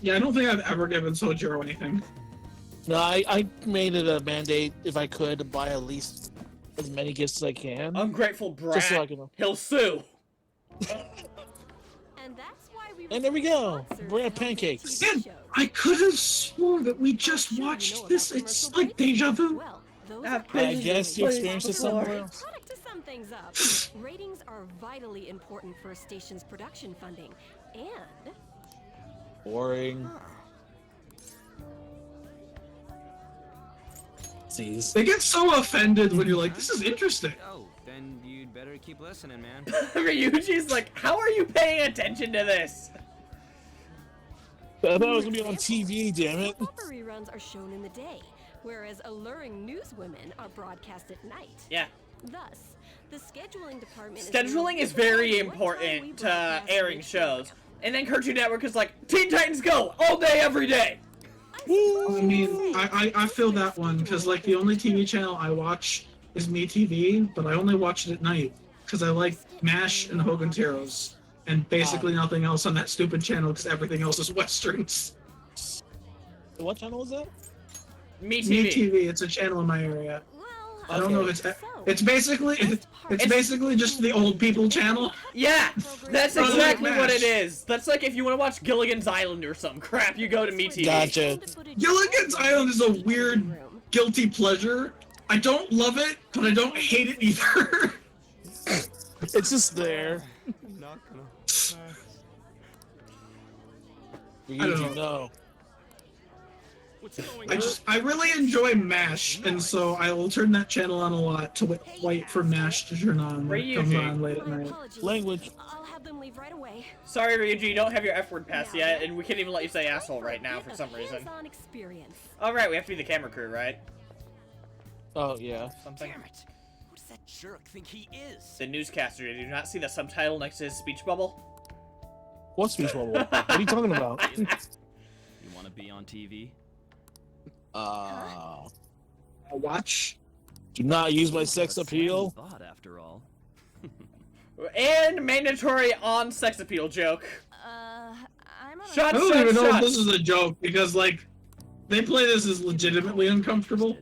Yeah, I don't think I've ever given Sojiro anything. No, I made it a mandate if I could to buy at least as many gifts as I can. Ungrateful brat. Just so I can... He'll sue. And that's why we And there we go. We're at Pancakes. Man, I could have sworn that we just watched this. It's like deja vu. Well, those I guess you experienced it somewhere else. product to sum things up. Ratings are vitally important for a station's production funding, and Boring. Jeez. They get so offended when you're like, this is interesting. Oh, then you'd better keep listening, man. Ryuji's like, how are you paying attention to this? I thought it was gonna be on TV, damn it. soap opera reruns are shown in the day, whereas alluring newswomen are broadcast at night. Yeah. Thus, the scheduling department Scheduling is very important to airing shows. And then Cartoon Network is like, Teen Titans Go! All day, every day! I mean, I feel that one, because, like, the only TV channel I watch is MeTV, but I only watch it at night, because I like MASH and Hogan's Heroes, and basically nothing else on that stupid channel, because everything else is Westerns. What channel is that? MeTV. It's a channel in my area. I don't Okay. know if it's basically just the old people channel. Yeah! That's Probably exactly what MASH. it is. That's like if you want to watch Gilligan's Island or some crap, you go to MeTV. Gotcha. Gilligan's Island is a weird, guilty pleasure. I don't love it, but I don't hate it either. It's just there. Not gonna. You I don't usually know. What's going on? I really enjoy MASH, and so I will turn that channel on a lot to wait for MASH to turn on when it comes on late at My night. apologies. Language. I'll have them leave right away. Sorry, Ryuji, you don't have your F-word pass yet, and we can't even let you say asshole right now for some reason. Hands-on experience. Alright, we have to be the camera crew, right? Oh, yeah. Something. Damn it! What does that jerk think he is? The newscaster, did you not see the subtitle next to his speech bubble? What speech bubble? What are you talking about? You want to be on TV? I watch. Do not use my sex appeal. Thought, after all. And mandatory on sex appeal joke. I'm on Shut I don't even know if shut. this is a joke, because, like, they play this as legitimately uncomfortable.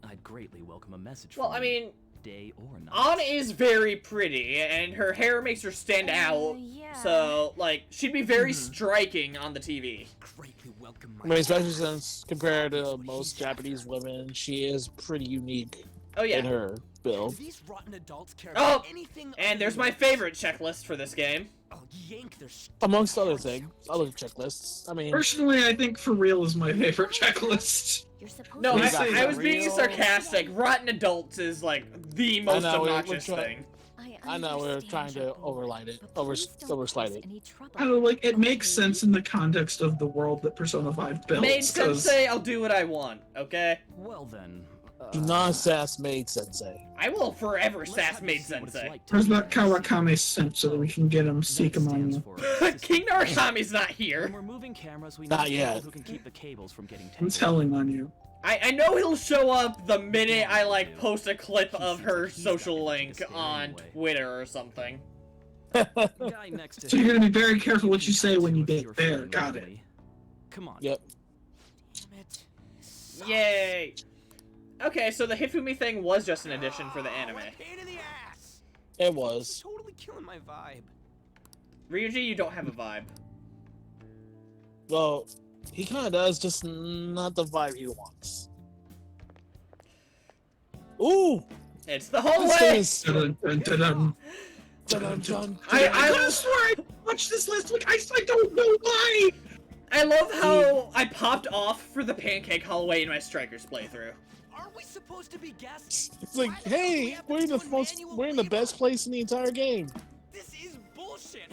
I'd greatly welcome a message Well, from I mean, day or night. An is very pretty, and her hair makes her stand out. yeah. So, like, she'd be very striking on the TV. Greatly welcome my I mean, especially since compared to most Japanese women, she is pretty unique Oh, yeah. in her build. These rotten adults care Oh, about anything and there's my favorite checklist for this game. I'll yank their Amongst other things, other checklists. I mean, Personally, I think For Real is my favorite checklist. You're supposed No, to Is that I was being real? sarcastic. Rotten adults is, like, the most know, we're obnoxious trying- thing. I know we're trying to overlight it, overslide it. I don't know, like, it makes sense in the context of the world that Persona 5 builds. Maid 'cause- Sensei, I'll do what I want, okay? Well then. Do not sass Maid Sensei. I will forever let's sass have you Maid see what it's Sensei. like to Where's be that a man. Kawakame sent so that we can get him, seek him on Stands you? for King Narukami's not here. When we're moving cameras, we Not need yet. people who can keep the cables from getting I'm tangled. telling on you. I know he'll show up the minute I, like, post a clip of her social link on Twitter or something. Guy next to So you're him. gonna be very careful what you say when you Your get there. friend, Got it. buddy. Come on. Yep. Damn it. Yay! Okay, so the Hifumi thing was just an addition for the anime. What a pain in the ass. It was. Totally killing my vibe. Ryuji, you don't have a vibe. Well, he kind of does, just not the vibe he wants. Ooh! It's the This hallway! thing is... Dun, dun, dun, dun. Dun, dun, I could have swore I watched this last week. I don't know why. I love how I popped off for the pancake hallway in my Strikers playthrough. Aren't we supposed to be guests? It's like, hey, we're in the best place in the entire game. This is bullshit.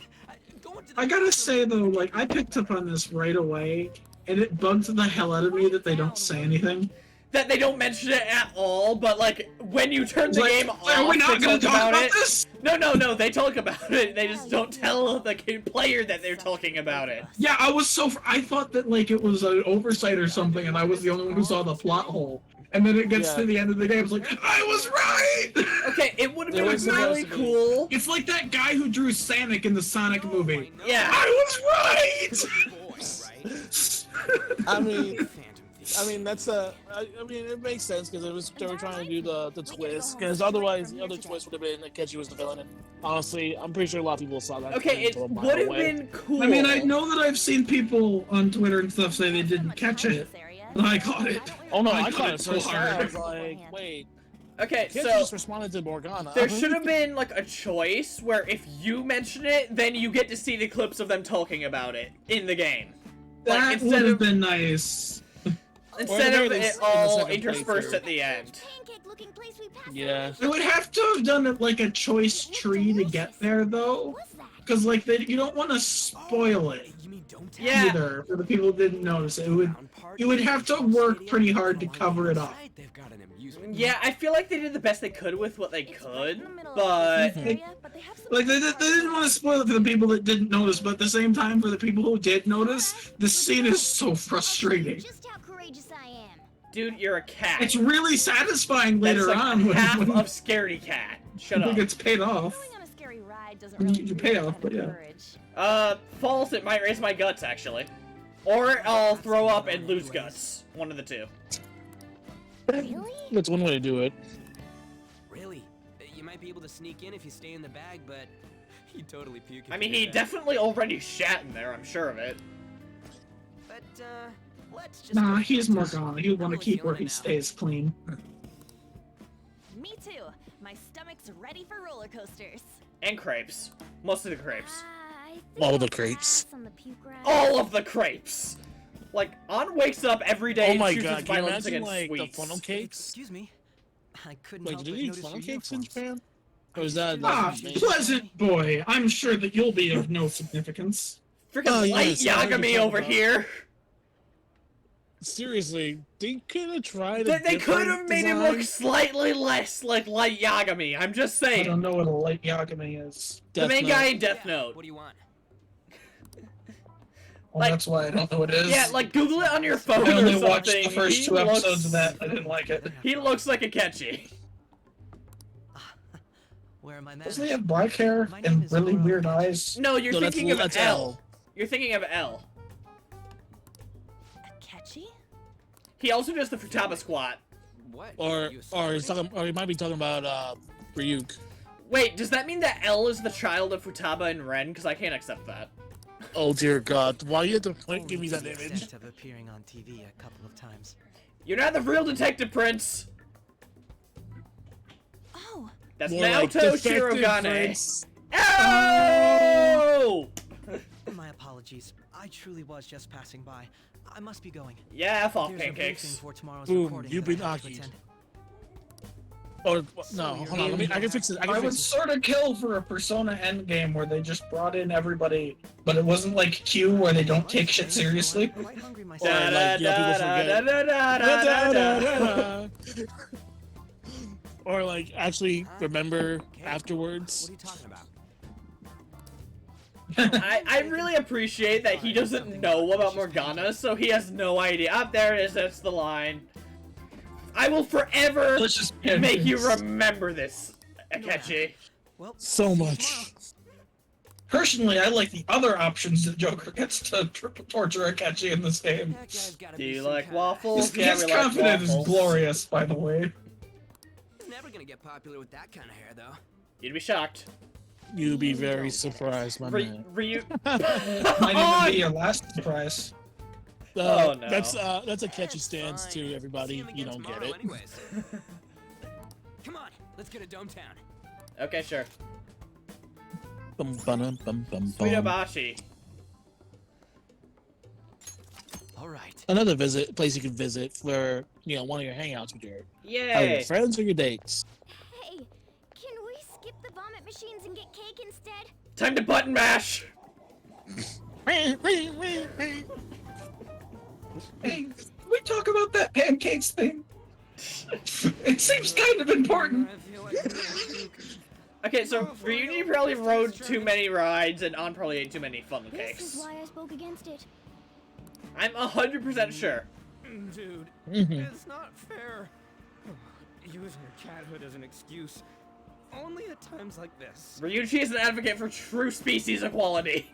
Going to I gotta say though, like, I picked up on this right away, and it bugs the hell out of me that they don't say anything. That they don't mention it at all, but like when you turn the Like, game off, are we not they gonna talk about it. this? No, they talk about it. They just don't tell the player that they're talking about it. Yeah, I thought that like it was an oversight or something, and I was the only one who saw the plot hole. And then it gets Yeah. to the end of the game, it's like, I was right! Okay, it would have There been was really supposed to be- cool. It's like that guy who drew Sonic in the Sonic movie. Yeah. I was right! boy, right? I mean, Phantom Thief. that's I mean, it makes sense because they were trying to do the twist. Because otherwise, the other twist would have been that Kenshi was the villain. And honestly, I'm pretty sure a lot of people saw that. Okay, it a mile would have away. been cool. I mean, I know that I've seen people on Twitter and stuff say they didn't catch it, but I caught it. Oh no, I I caught caught it it so first. hard. I was like, wait. Okay, Kenshi so just responded to Morgana. there should have been like a choice where if you mention it, then you get to see the clips of them talking about it in the game. That would have been nice. Instead of very it least in the all second interspersed playthrough. at the end. Yeah. They would have to have done it like a choice tree to get there, though. Because, like, you don't want to spoil it You mean don't Yeah. either for the people who didn't notice it. You would have to work pretty hard to cover it up. They've got an amusement. Yeah, I feel like they did the best they could with what they could, but Like, they didn't want to spoil it for the people that didn't notice, but at the same time, for the people who did notice, the scene is so frustrating. Just how courageous I am. dude, you're a cat. It's really satisfying That's later like on half when of Scaredy Cat. Shut it up. gets paid off. Going on a scary ride doesn't You- really you give pay that off, kind of but yeah. courage. False, it might raise my guts, actually. Or I'll throw up and lose guts. One of the two. Really? That's one way to do it. Really? You might be able to sneak in if you stay in the bag, but you totally puke. if I mean, you he do that. definitely already shat in there, I'm sure of it. But let's just. Nah, go he's focus. Morgana. He'll want to I'm keep where feeling he it now. stays clean. Me too. My stomach's ready for roller coasters. And crepes. Most of the crepes. I think All the I'll crepes. pass on the puke ride. All of the crepes! Like, An wakes up every day Oh and my chooses god, can you violence imagine against like the sweets. funnel cakes? Excuse me. I couldn't Wait, help did but they eat notice funnel your cakes in uniforms. Japan? Or is that like Ah, main- pleasant boy. I'm sure that you'll be of no significance. Freaking Oh, light yes, I heard you Yagami talk over about- here! Seriously, they could have tried. They could have made him look slightly less like light Yagami, I'm just I saying. don't know what a light Yagami is. The main guy in Death Yeah, Note. What do you want? Well, Like- that's why I don't know what it is. Yeah, like Google it on your phone I or only something. watched the first He two looks- episodes of that. I didn't like it. He looks like a Ketchy. Where am I manners? Doesn't he have black hair My name and is really Oro. weird eyes? No, you're No, thinking of that's L. L. You're thinking of L. Akechi? He also does the Futaba squat. What? Or You he's talking, or he might be talking about Ryuk. Wait, does that mean that L is the child of Futaba and Ren? Because I can't accept that. Oh dear God, why you have to give me Only that to the image? extent of appearing on TV a couple of times. You're not the real Detective Prince. Oh, That's More like Naoto Defective Shirogane. Prince. Oh! My apologies. I truly was just passing by. I must be going. Yeah, F off There's a briefing pancakes. for tomorrow's Boom, recording you've that I been have to Aki'd. attend. Or no, hold on, I can fix it. I I can would fix it. sort of kill for a Persona Endgame where they just brought in everybody, but it wasn't like Q where they don't take shit seriously. I'm quite hungry Or myself. like, yeah, people forget. Or like actually remember Okay, afterwards. What are you talking about? I really appreciate that he doesn't know about Morgana, so he has no idea. Up there it is, that's the line. I will forever Let's just make you remember this, Akechi. Well, So see you much. tomorrow. Personally, I like the other options that Joker gets to torture Akechi in this game. That guy's gotta Do be you some like kind of- waffles? His, Yeah, his we like confidence is waffles. glorious, by the way. He's never gonna get popular with that kind of hair, though. You'd be shocked. You'd be very surprised, my man. Ryu. Might even be your last surprise. Oh, no. That's a catchy stance Fine. to See everybody. him You again don't get tomorrow it. anyways. Come on, let's go to Dome Town. Okay, sure. Bum, bum, bum, bum, Sweet bum. Abashi. All right. Another place you can visit for one of your hangouts with your either Yay! your friends or your dates. Hey, can we skip the vomit machines and get cake instead? Time to button mash! Hey, can we talk about that pancakes thing? It seems kind of important. I feel like I'm gonna puke. Okay, so Ryuji probably rode too many rides and On probably ate too many funnel This is cakes. why I spoke against it. I'm 100% sure. Dude, Mhm. it's not fair. Using your cathood as an excuse. Only at times like this. Ryuji is an advocate for true species equality.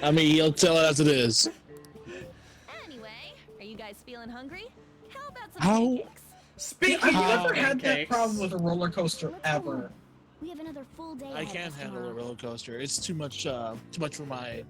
I mean, you'll tell it as it is. Anyway, are you guys feeling hungry? How about some How- pancakes? Speaking I've of never had that pancakes, problem with a roller coaster Let's ever. go. We have another full day. I ahead of can't us handle a tomorrow. roller coaster. It's too much for my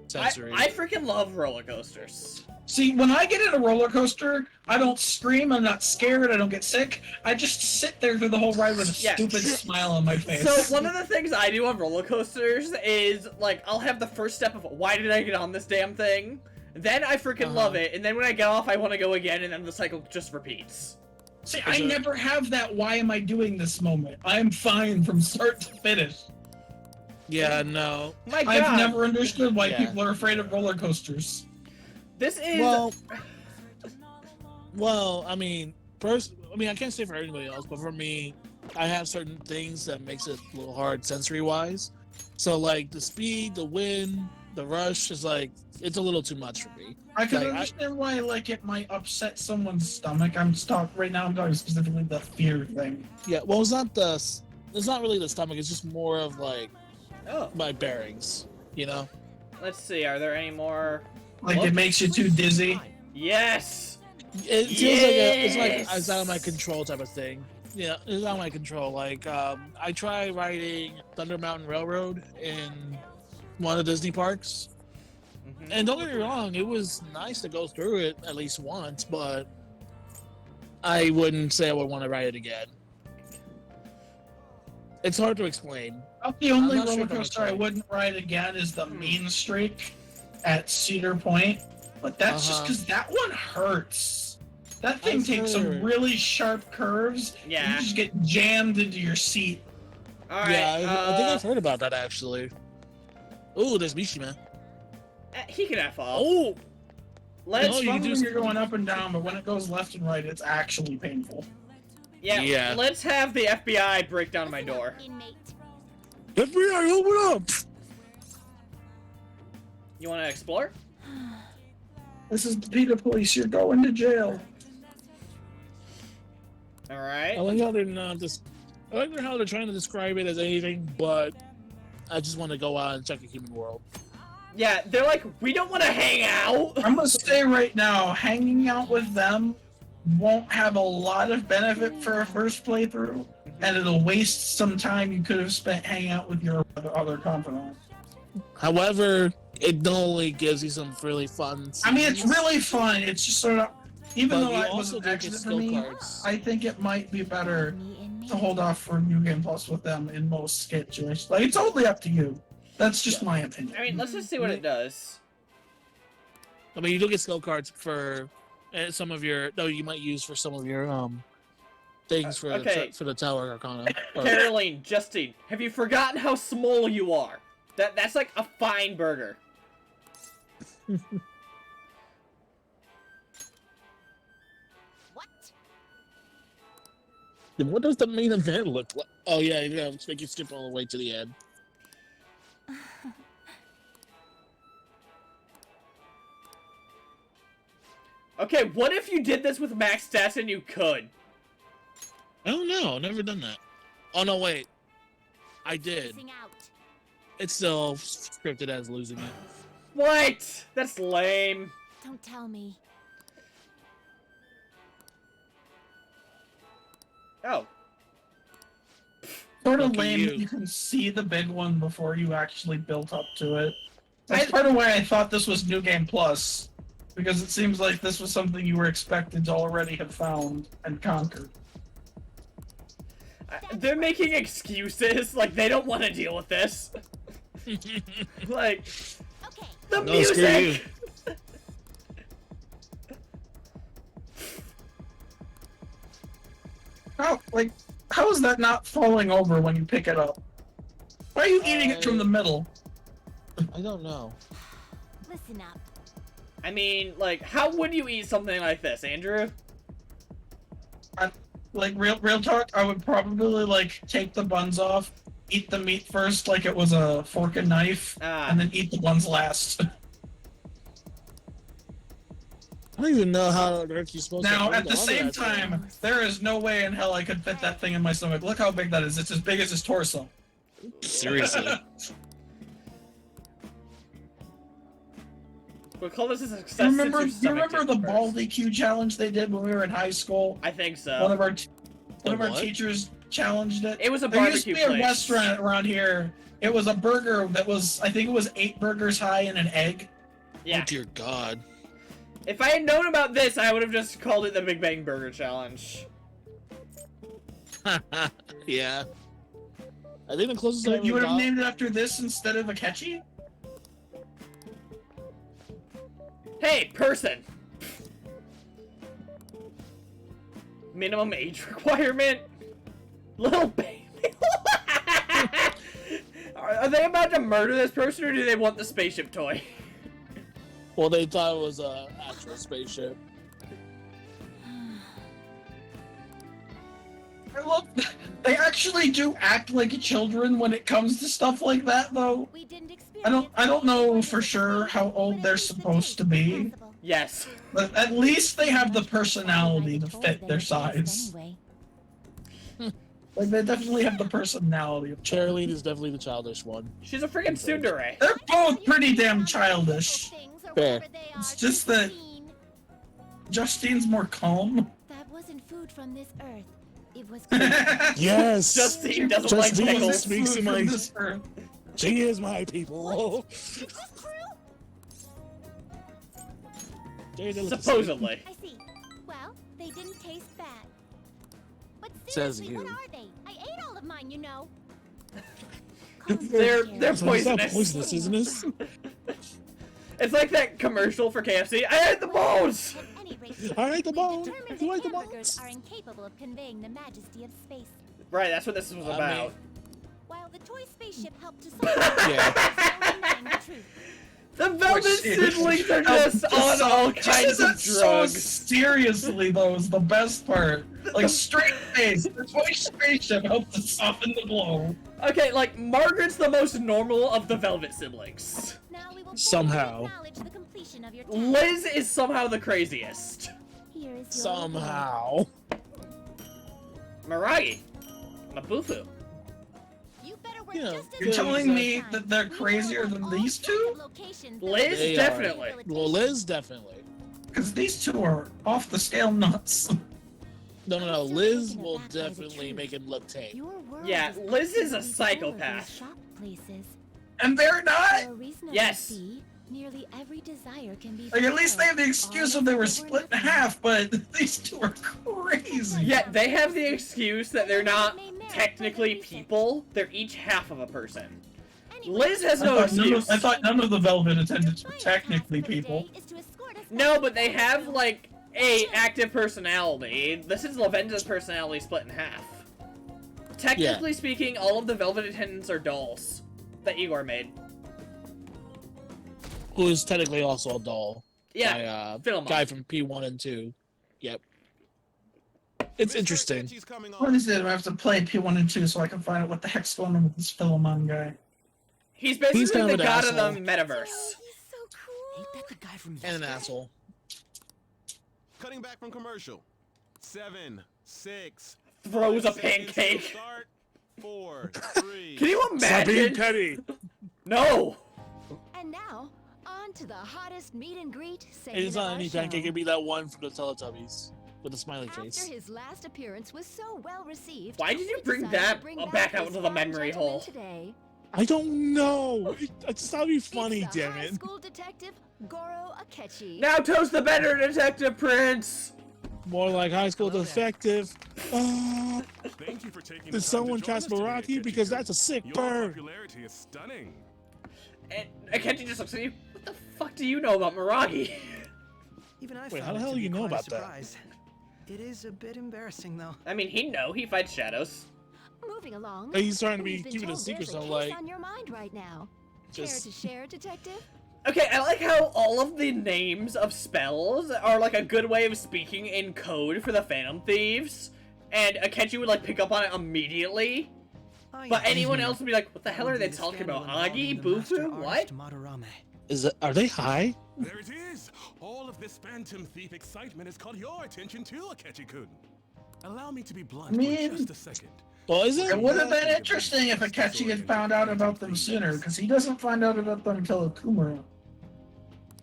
sensory. I freaking love roller coasters. See, when I get in a roller coaster, I don't scream, I'm not scared, I don't get sick. I just sit there through the whole ride with a Yeah. stupid smile on my face. So one of the things I do on roller coasters is like I'll have the first step of why did I get on this damn thing? Then I freaking love it, and then when I get off, I want to go again, and then the cycle just repeats. See, I never have that why am I doing this moment. I'm fine from start to finish. Yeah, no. My God, I've never understood why Yeah. people are afraid of roller coasters. this is Well, I mean, I can't say for anybody else, but for me, I have certain things that makes it a little hard sensory-wise. So, like, the speed, the wind, the rush is like, it's a little too much for me. I can Like, understand why, like, it might upset someone's stomach. I'm talking specifically the fear thing. Yeah, well, it's not really the stomach, it's just more of, like, oh. my bearings, you know? Let's see, are there any more? Like, it makes you too dizzy. Yes. It feels like Yes! it's out of my control type of thing. Yeah, it's out of my control. Like, I tried riding Thunder Mountain Railroad in one of the Disney parks. Mhm. And don't get me wrong, it was nice to go through it at least once, but I wouldn't say I would want to ride it again. It's hard to explain. The only I'm not sure roller if I'm coaster I excited. wouldn't ride again is the Mean Streak at Cedar Point. But that's just because that one hurts. That thing I've takes some heard. really sharp curves. Yeah. And you just get jammed into your seat. All right. Yeah, I think I've heard about that actually. Ooh, there's Mishima. He can F off. Oh, Let's. No, It's you fun do when you're going up and down, but when it goes left and right, it's actually painful. Yeah. Let's have the FBI break down my door. Inmate. FBI, open up! You want to explore? This is the PETA police. You're going to jail. All right. I like how they're not just. I like how they're trying to describe it as anything, but I just want to go out and check a human world. Yeah, they're like, we don't want to hang out. I'm gonna say right now, hanging out with them won't have a lot of benefit for a first playthrough, and it'll waste some time you could have spent hanging out with your other confidant. However, it only gives you some really fun. I mean, it's scenes. really fun. It's just sort of, even But though you it was also an do get accident for skill me, cards. I think it might be better Me inmate. to hold off for New Game Plus with them in most situations. Like, it's totally up to you. That's just my opinion. I mean, let's just see what it does. I mean, you do get skill cards for some of your. No, you might use for some of your things for Okay. for the Tower Arcana. Or- Caroline, Justine, have you forgotten how small you are? That's like a fine burger. What? Then what does the main event look like? Oh yeah, yeah, make you skip all the way to the end. Okay, what if you did this with max stats and you could? I don't know. I've never done that. Oh no, wait. I did. Missing out. It's still scripted as losing it. What? That's lame. Don't tell me. Oh. Sort of Lucky lame you. that you can see the big one before you actually built up to it. That's I- part of why I thought this was New Game Plus, because it seems like this was something you were expected to already have found and conquered. They're making excuses, like they don't want to deal with this. Like, Okay. the No, screw music! How is that not falling over when you pick it up? Why are you eating it from the middle? I don't know. Listen up. I mean, like, how would you eat something like this, Andrew? Like, real talk, I would probably, like, take the buns off, eat the meat first like it was a fork and knife, and then eat the buns last. I don't even know how you're supposed to. Now, hold at the on to same that thing. time, there is no way in hell I could fit that thing in my stomach. Look how big that is. It's as big as his torso. Seriously. We'll call this a success. You remember? since your You stomach remember the did first. Baldy Q challenge they did when we were in high school? I think so. One of our what? teachers challenged it. It was a There used to barbecue be a place. restaurant around here. It was a burger that was, I think it was 8 burgers high and an egg. Yeah. Oh dear God. If I had known about this, I would have just called it the Big Bang Burger Challenge. Yeah. I think the closest I You would ever have got. named it after this instead of Akechi? Hey, person! Minimum age requirement? Little baby. Are they about to murder this person, or do they want the spaceship toy? Well, they thought it was a actual spaceship. I love that. They actually do act like children when it comes to stuff like that, though. We didn't I don't know for sure how old they're supposed to be, Yes. but at least they have the personality to fit their size. Like, they definitely have the personality of children. Cheerlead is definitely the childish one. She's a freaking tsundere. They're both pretty damn childish. Fair. It's just that Justine's more calm. That wasn't food from this earth. It was Yes. Justine doesn't like Justine pickles. speaks to Food my. from this earth. She is my people. Is this true? Supposedly. I see. Well, they didn't taste bad. But Says seriously, what you. are they? I ate all of mine, you know. They're It's not poisonous. poisonous, isn't it? It's like that commercial for KFC. I ate the bones! At any rate, I like the we bone. determined You like that the hamburgers bones? are incapable of conveying the majesty of space. Right, that's what this was I about. mean- While the toy spaceship helped to solve the Yeah. problem, knowing the truth. The Velvet Which- Siblings are just on all kinds of so drugs. seriously, though, is the best part. Like, straight face, the toy spaceship helped to soften the blow. Okay, like, Margaret's the most normal of the Velvet Siblings. Now we will Somehow. acknowledge the completion of your task. Liz is somehow the craziest. Here is your Somehow. Miragi. Mabufu. You better work You know, just as You're hard telling as me this time. that they're We know crazier of than all these sorts two? of locations Liz, that are definitely. Well, Liz definitely. Because these two are off the scale nuts. No. Liz will definitely make him look tame. Your world Yeah, is Liz is a constantly full of these psychopath. shop places. And they're not! For a reasonable Yes. fee, nearly every desire can be Like, at least they have the fulfilled. excuse All of they were for split in nothing. half, but these two are crazy. Yeah, they have the excuse that they're not technically people. They're each half of a person. Anyway, Liz has no I excuse. thought none of the Velvet attendants were my technically task for the people. day is to escort us No, back but to they the have, room. like, a active personality. This is Lavenda's personality split in half. Technically speaking, all of the Velvet attendants are dolls that Igor made. Who is technically also a doll. Yeah, By, Philemon. guy from P1 and 2. Yep. It's interesting. What is it? I have to play P1 and 2 so I can find out what the heck's going on with this Philemon guy. He's basically He's kind the of an god of asshole. the metaverse. He's so cool. Ain't that the guy from And an asshole. Cutting back from commercial. 7, 6. Throws a 5 seconds to pancake. start. 4, 3. Can you Stop being imagine? petty. No! And now, on to the hottest meet and greet It's segment not of any our show. pancake. It'd be that one from the Teletubbies with a smiley After face. his last appearance was so well received, Why did you we bring decided to that bring back out this into the fine memory gentleman hole? Today. I don't know. It's thought it'd be funny, It's the damn high it. school detective Goro Akechi. Now toast the better detective prince! More like high school defective. Thank you for taking the Did time someone to join us cast today, Meraki? Akechi Because Kun. that's a sick Your bird. popularity is stunning. And Akechi just looks at you. What the fuck do you know about Miragi? Even I Wait, found how the it hell to do be you know quite a about that? surprise. It is a bit embarrassing, though. I mean, he fights shadows. Moving along. He's trying to we've be been keeping a told secret, there's so case like, on your mind right now. just Care to share, detective? Okay, I like how all of the names of spells are like a good way of speaking in code for the Phantom Thieves, and Akechi would like pick up on it immediately, Oh, but yes. anyone else would be like, what the That hell would are they be the talking about? scandal Agi? involving the master Bufu? What? artist Madarame. are they high? There it is. All of this Phantom Thief excitement has caught your attention too, Akechi-kun. Allow me to be blunt Man. for just a second. Well, is It it? would have been interesting if Akechi had found out about them sooner, because he doesn't find out about them until Akumura.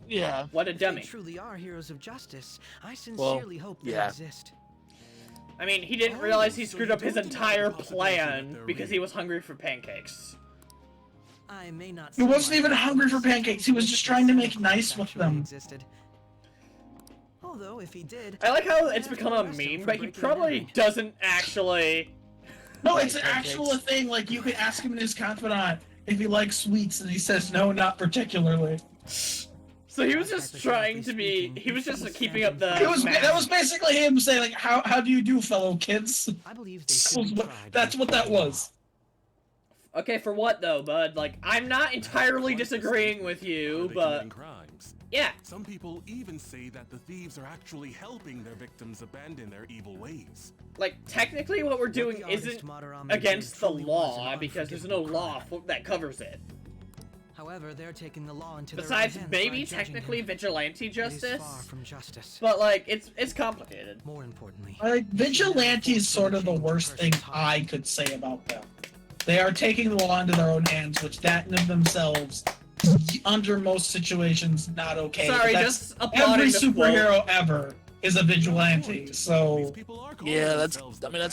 Yeah. What a If they dummy. truly are heroes of justice, I sincerely hope they yeah. exist. I mean, he didn't realize he screwed up his entire plan because he was hungry for pancakes. I may not He wasn't even hungry for pancakes. He was just trying to make nice with them. Existed. Although if he did, I like how it's become a meme, but he probably doesn't actually. No, it's an actual thing. Like, you could ask him in his confidant if he likes sweets, and he says no, not particularly. So he was just trying to be. He was just keeping up the. That was basically him saying, like, how do you do, fellow kids? I believe they should be tried. That's what that was. Okay, for what though, bud? Like, I'm not entirely disagreeing with you, but crimes. yeah. Some people even say that the thieves are actually helping their victims abandon their evil ways. Like, technically what we're doing isn't against the law, because there's no law that covers it. However, they're taking the law into their own Besides, hands maybe by judging technically him. vigilante It is justice, far from justice. but like, it's complicated. More importantly, Vigilante is sort of the worst thing I could say about them. They are taking the law into their own hands, which that in of themselves, under most situations, not okay. Sorry, But just applauding every this quote. superhero ever is a vigilante, so... Yeah, that's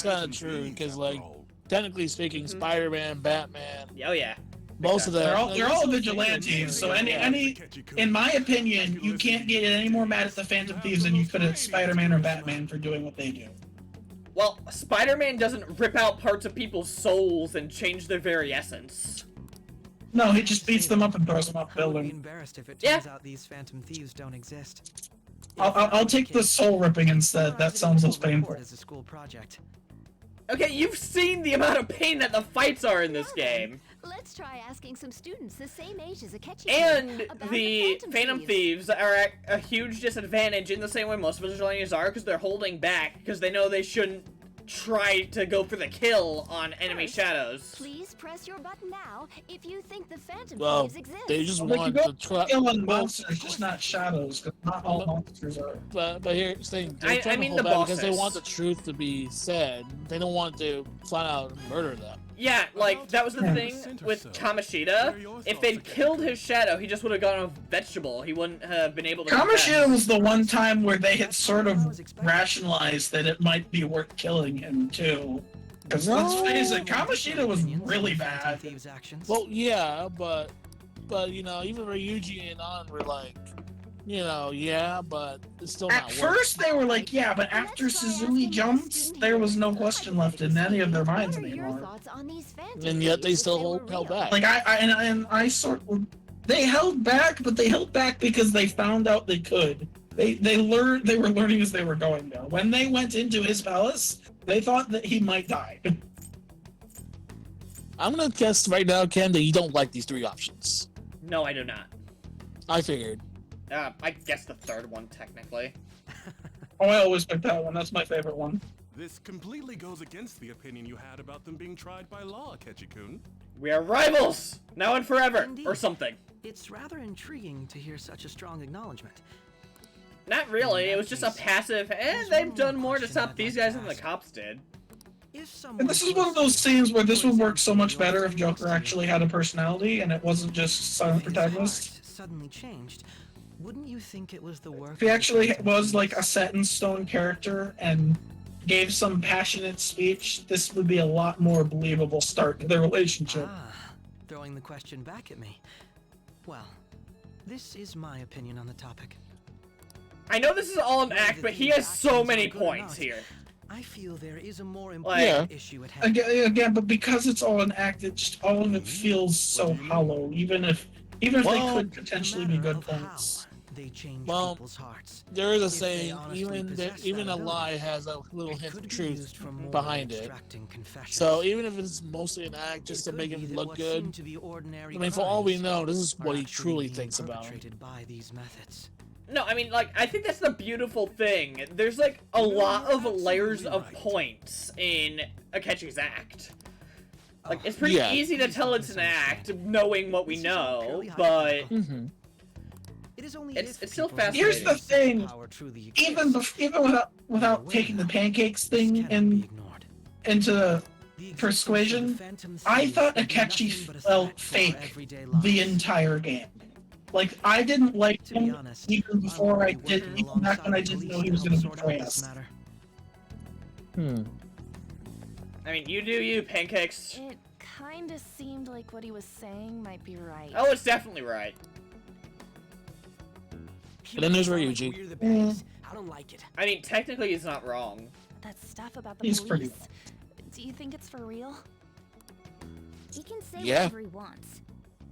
kind of true, because, like, technically speaking, Spider-Man, Batman, Oh yeah. most of them... They're all vigilantes, so in my opinion, you can't get any more mad at the Phantom Thieves than you could at Spider-Man or Batman for doing what they do. Well, Spider-Man doesn't rip out parts of people's souls and change their very essence. No, he just beats them up and throws them off I would be building. embarrassed if it Yeah. turns out these phantom thieves don't exist. I'll take the soul ripping instead. That sounds less painful. As a school project. Okay, you've seen the amount of pain that the fights are in this game. Let's try asking some students the same age as Akechi And about the Phantom Thieves are at a huge disadvantage in the same way most vigilantes are, because they're holding back, because they know they shouldn't try to go for the kill on enemy shadows. Please press your button now if you think the Phantom Well, Thieves exist. they just Like, you want go to try... killing monsters, just not shadows, because not all monsters are. But here's the thing, they're I trying to mean hold the back because they bosses. want the truth to be said. They don't want to flat out murder them. Yeah, like, that was the thing with Kamishita. If they'd killed his shadow, he just would have gone a vegetable. He wouldn't have been able to Kamishita was the one time where they had sort of rationalized that it might be worth killing him, too. Because let's face it, Kamishita was really bad. Thieves' actions. Well, yeah, but you know, even Ryuji and An were like, you know, yeah, but it's still not At first, they were like, yeah, but after Suzui jumps, there was no question left in any of their minds What are your anymore. thoughts on these Phantom And yet they Thieves still if were held real? back. Like, I sort of... They held back, but they held back because they found out they could. They were learning as they were going, though. When they went into his palace, they thought that he might die. I'm gonna guess right now, Ken, that you don't like these three options. No, I do not. I figured. I guess the third one, technically. Oh, I always pick that one. That's my favorite one. This completely goes against the opinion you had about them being tried by law, Ketchikun. We are rivals! Now and forever! Indeed. Or something. It's rather intriguing to hear such a strong acknowledgement. Not really, it was just a passive, they've done more to stop these guys than the cops did. If someone And this is one of those scenes where this would work so much better if Joker actually had a personality and it wasn't just silent protagonist. suddenly changed, wouldn't you think it was the work? If he actually was like a set in stone character and gave some passionate speech, this would be a lot more believable start to their relationship. Throwing the question back at me. Well, this is my opinion on the topic. I know this is all an act, but he has so many points here. I feel there is a more Like- important issue at hand. Again, but because it's all an act, it just all of it feels so hollow. Even if they Well, could potentially be good points. They change Well, people's hearts. There is a If they saying, honestly even possess even that a lie ability, has a little it hint could of be truth used for more behind it. extracting confessions. So even if it's mostly an act just to It make could be him that look what good, seemed to be ordinary I mean, for all we crimes know, this is are what he actually truly being thinks about him. perpetrated by these methods. No, I mean, like, I think that's the beautiful thing. There's, like, a lot of layers of points in Akechi's act. Like, it's pretty Yeah. easy to tell it's an act, knowing what we know, but... Mm-hmm. It is only It's if still people fascinating. Here's the thing, power truly even exists, without taking the pancakes this thing cannot be and ignored. into The existence of persuasion, the Phantom I Thieves thought would be Akechi nothing but a felt threat to our fake everyday the lives. entire game. Like, I didn't like To be him honest, even before I did, even back when I didn't know he was going to betray us. I mean, you do you, Pancakes. It kinda seemed like what he was saying might be right. Oh, it's definitely right. And then there's Ryuji. We're the baddies. I don't like it. I mean, technically he's not wrong. That stuff about the He's pretty police. Do you think it's for real? He can say Yeah. whatever he wants.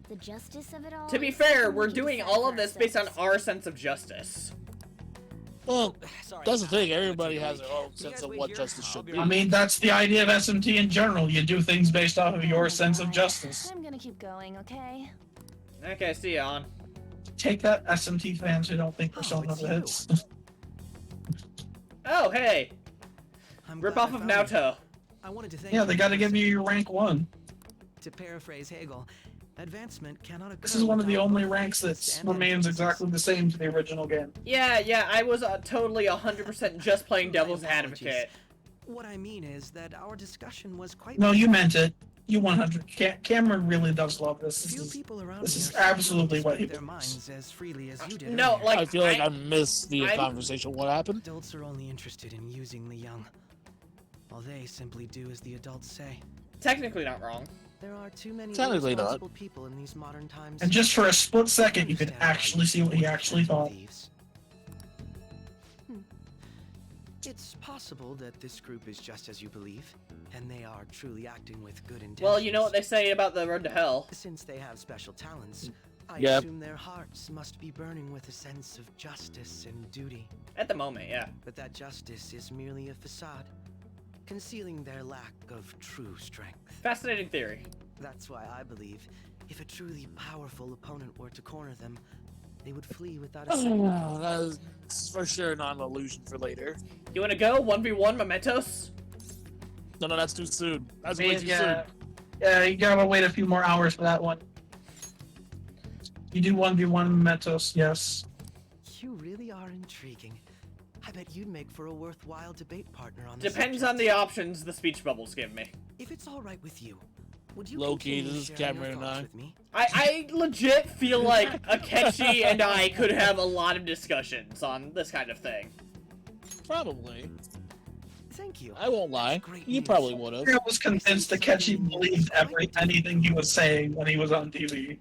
The justice of it all. To be is fair, something we're we can doing decide all for of this based on ourselves. our sense of justice. Well, Sorry, that's the thing. I'll Everybody let you has wait. their own You sense guys of wait what here. justice I'll should be be. I mean, that's the idea of SMT in general. You do things based off of your sense of justice. I'm gonna keep going, okay? Okay, see ya on. Take that, SMT fans who don't think Oh, Persona it's you. hits. Oh, hey! I'm Rip glad off I of found you. Naoto. I wanted to thank Yeah, you they gotta give you your personally. rank 1. To paraphrase Hegel, advancement cannot occur. This is one of the without only both ranks that justice and remains injustice. exactly the same to the original game. Yeah, I was totally 100% just playing devil's My apologies. advocate. What I mean is that our discussion was quite. No, you meant it. You 100. Cameron really does love this. Few people around this me is are so willing absolutely to what speak he their believes. minds as freely as you did. No, earlier. like, I feel like I missed the I'm- conversation. What happened? Adults are only interested in using the young, while they simply do as the adults say. technically not wrong. There are too many Technically not. irresponsible people in these modern times. And just for a split second, you could Understand why actually see what he support actually thought. thieves. It's possible that this group is just as you believe, and they are truly acting with good intentions. Well, you know what they say about the road to hell. Since they have special talents, I Yep. assume their hearts must be burning with a sense of justice and duty. At the moment, yeah. But that justice is merely a facade, concealing their lack of true strength. Fascinating theory. That's why I believe if a truly powerful opponent were to corner them, they would flee without a second thought. That's for sure not an illusion for later. You wanna go? 1v1 Mementos? No, that's too soon. That's I way mean, too yeah, soon. yeah, you gotta wait a few more hours for that one. You do 1v1 Mementos, yes. You really are intriguing. I bet you'd make for a worthwhile debate partner on this. Depends on the options the speech bubbles give me. If it's all right with you, would you Low-key, continue this is sharing your Cameron and thoughts I. with me? I legit feel like Akechi and I could have a lot of discussions on this kind of thing. Probably. Thank you. I won't lie. Great You news. probably would have. I was convinced Akechi believed anything he was saying when he was on TV.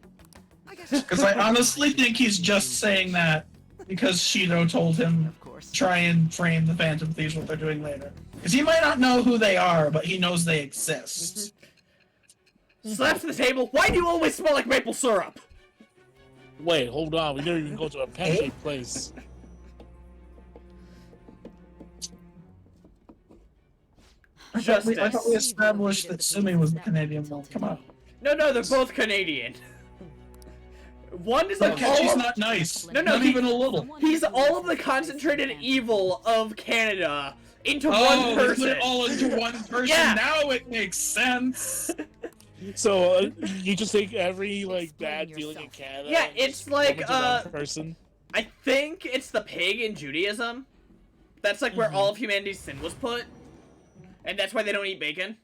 I guess Because I honestly think he's just saying that because Shido told him Of course. to try and frame the Phantom Thieves what they're doing later. Because he might not know who they are, but he knows they exist. Slaps the table. Why do you always smell like maple syrup? Wait, hold on. We didn't even go to a pancake place. I thought we established that Sumi was the Canadian one. Come on. No, they're both Canadian. One is But like all Akechi's of, not nice. No, not he- even a little. he's all of the concentrated evil of Canada into one Oh, they put person. it all into one person. Yeah. Now it makes sense. So you just take every like bad feeling in Canada. Yeah, and it's just like, lump it to one person. I think it's the pig in Judaism. That's like where all of humanity's sin was put. And that's why they don't eat bacon.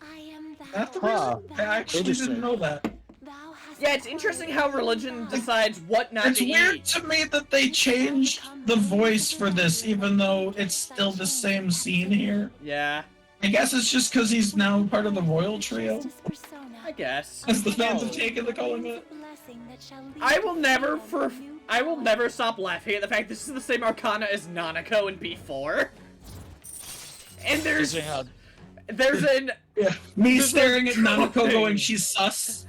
I am thou. That's the Huh. reason. I actually Interesting. didn't know that. Thou hast Yeah, it's interesting how religion decides what not It's to weird eat. to me that they changed the voice for this, even though it's still the same scene here. Yeah, I guess it's just because he's now part of the royal trio. justice persona. I guess. As the fans have taken to calling it. Blessing that shall lead I will to never a new I will power. never stop laughing at the fact this is the same Arcana as Nanako in B4. And there's Interesting how an Yeah, me There's staring a at Nanako drawing. going, she's sus.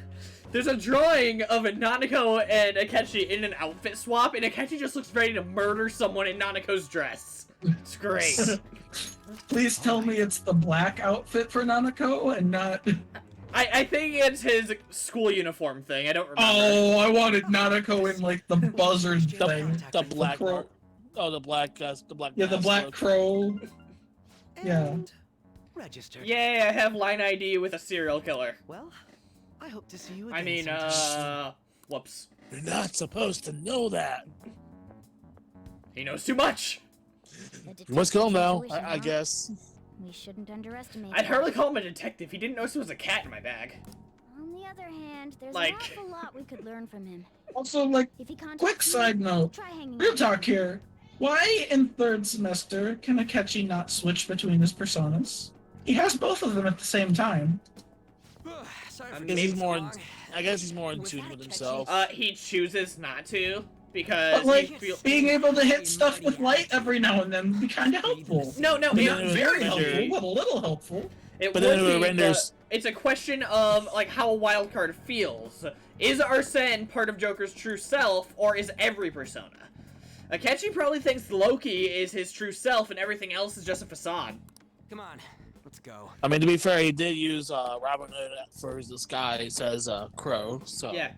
there's a drawing of a Nanako and Akechi in an outfit swap, and Akechi just looks ready to murder someone in Nanako's dress. It's great. Please tell me it's the black outfit for Nanako and not. I think it's his school uniform thing. I don't remember. Oh, I wanted Nanako in like the buzzard the, thing. the black. crow. Oh, the black. Yeah, the mask black look. crow. Yeah. And registered. Yay, I have line ID with a serial killer. Well, I hope to see you again. I mean, sometime. whoops. You're not supposed to know that. He knows too much. The You must kill him now, detective I intuition, huh? guess. We shouldn't underestimate I'd that. hardly call him a detective. He didn't notice there was a cat in my bag. On the other hand, there's Like- an awful lot we could learn from him. Also, like, If he quick contacts me, side note, try hanging real out. talk here. Why in third semester can Akechi not switch between his personas? He has both of them at the same time. Sorry for Because Because taking he's so more. long. I guess he's more in Was tune that with a himself. He chooses not to But because he like, feels. being able to hit stuff with light every now and then would be kind of helpful. No, I mean, But not then it very would helpful, render- but a little helpful. It But would then it be, renders- but it's a question of like how a wild card feels. Is Arsene part of Joker's true self, or is every persona? Akechi probably thinks Loki is his true self, and everything else is just a facade. Come on, let's go. I mean, to be fair, he did use Robin Hood for his disguise as Crow. So Yeah.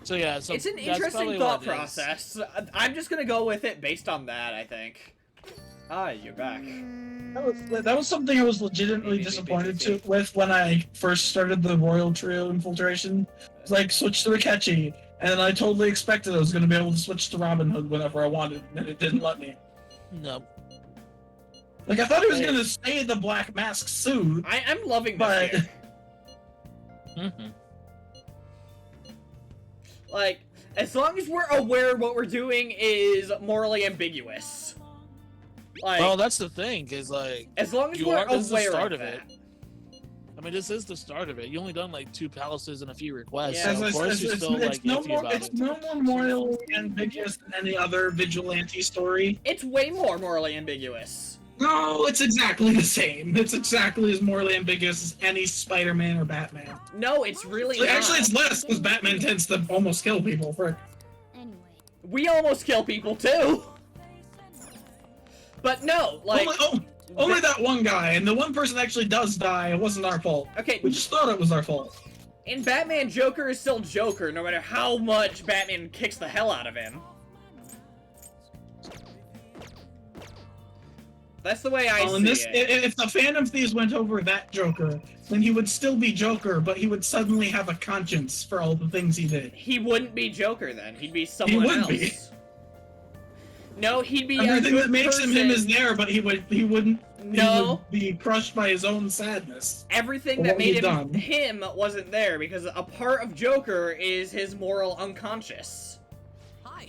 So yeah, so It's an that's interesting probably thought what it is. process. I'm just gonna go with it based on that, I think. Ah, you're back. That was something I was legitimately disappointed with when I first started the Royal Trio infiltration. It's like, switch to Akechi, and I totally expected I was going to be able to switch to Robin Hood whenever I wanted, and it didn't let me. No. Like, I thought he was going to stay the Black Mask suit, I'm loving this but... here. Mm-hmm. Like, as long as we're aware what we're doing is morally ambiguous. Like, Well, that's the thing, is like, as long as you we're are- this is the aware start of of it. that. I mean, this is the start of it. You only done like 2 palaces and a few requests, Yeah. so of course you're still like no iffy more, about it's it. no more morally ambiguous than any other vigilante story. It's way more morally ambiguous. No, it's exactly the same. It's exactly as morally ambiguous as any Spider-Man or Batman. No, it's really not. Actually, it's less, because Batman tends to almost kill people for... Anyway, We almost kill people too. But no, like, Only that one guy, and the one person that actually does die, it wasn't our fault. okay, We just thought it was our fault. in Batman, Joker is still Joker, no matter how much Batman kicks the hell out of him. That's the way I see it. If the Phantom Thieves went over that Joker, then he would still be Joker, but he would suddenly have a conscience for all the things he did. He wouldn't be Joker then. He'd be someone would else. be. No, he'd be Everything a good that makes person. him is there, but he wouldn't. He No. would be crushed by his own sadness. Everything For that what made he'd done. him wasn't there because a part of Joker is his moral unconscious. Hi.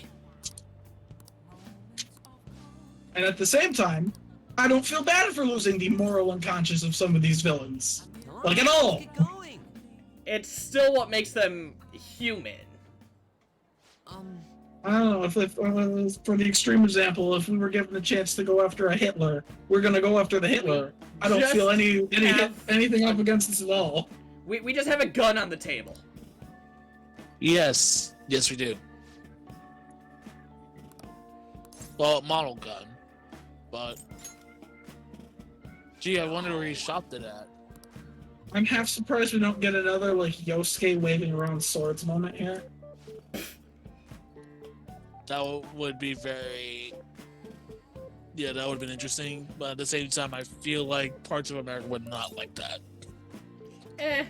And at the same time, I don't feel bad for losing the moral unconscious of some of these villains. Like at all. Get going. It's still what makes them human. I don't know, if for the extreme example, if we were given the chance to go after a Hitler, we're gonna go after the Hitler. I don't Just feel anything up have- against this at all. We just have a gun on the table. Yes. Yes, we do. Well, model gun. But... Gee, I wonder where he shopped it at. I'm half surprised we don't get another, like, Yosuke waving around swords moment here. That would be very... Yeah, that would have been interesting. But at the same time, I feel like parts of America would not like that. Eh.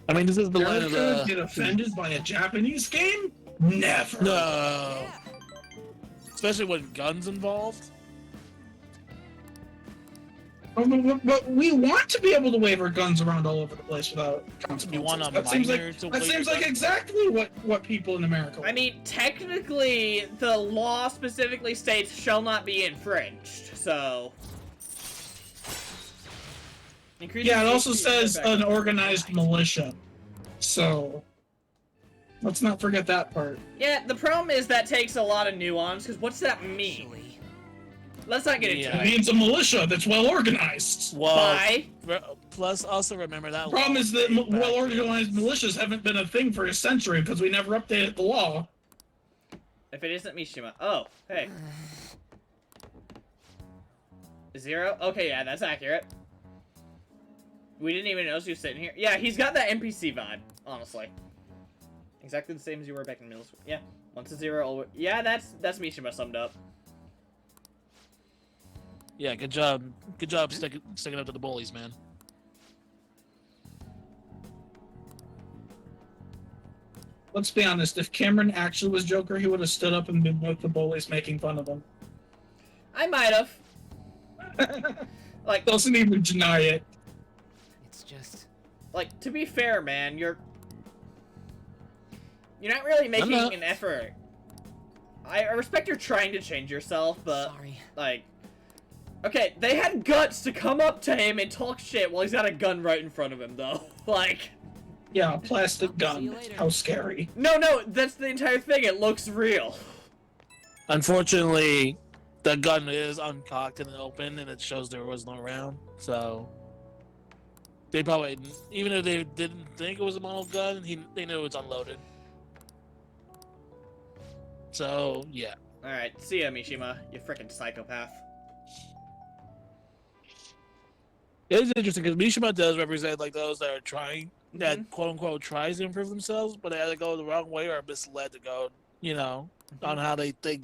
I mean, this is the line of America get offended by a Japanese game? Never. No. Especially with guns involved. But we want to be able to wave our guns around all over the place without consequences. You want a that seems minor like, to that wave seems your like gun? exactly what people in America want. I mean, technically, the law specifically states shall not be infringed, so... Yeah, it also says an organized militia. So, let's not forget that part. Yeah, the problem is that takes a lot of nuance, because what's that mean? Let's not get into Yeah. It it. means a militia that's well organized. Well, Why? plus also remember that The problem law is that dated back well organized militias haven't been a thing for a century because we never updated the law. If it isn't Mishima. Oh, hey. 0? Okay, yeah, that's accurate. We didn't even notice you sitting here. Yeah, he's got that NPC vibe, honestly. Exactly the same as you were back in middle school. Yeah, once a 0, always... Yeah, that's Mishima summed up. Yeah, good job. Good job sticking up to the bullies, man. Let's be honest, if Cameron actually was Joker, he would have stood up and been with the bullies making fun of him. I might have. Like, Doesn't even deny it. It's just like, to be fair, man, you're not really making an effort. I respect you're trying to change yourself, but Sorry. like, okay, they had guts to come up to him and talk shit while he's got a gun right in front of him, though. Like, Yeah, a plastic See gun. you later. How scary. no, that's the entire thing. It looks real. Unfortunately, the gun is uncocked and open, and it shows there was no round. So they probably, even if they didn't think it was a model gun, they knew it was unloaded. So yeah. All right, see ya, Mishima. You freaking psychopath. It is interesting because Mishima does represent like those that are trying, that quote unquote tries to improve themselves, but they either go the wrong way or are misled to go, on how they think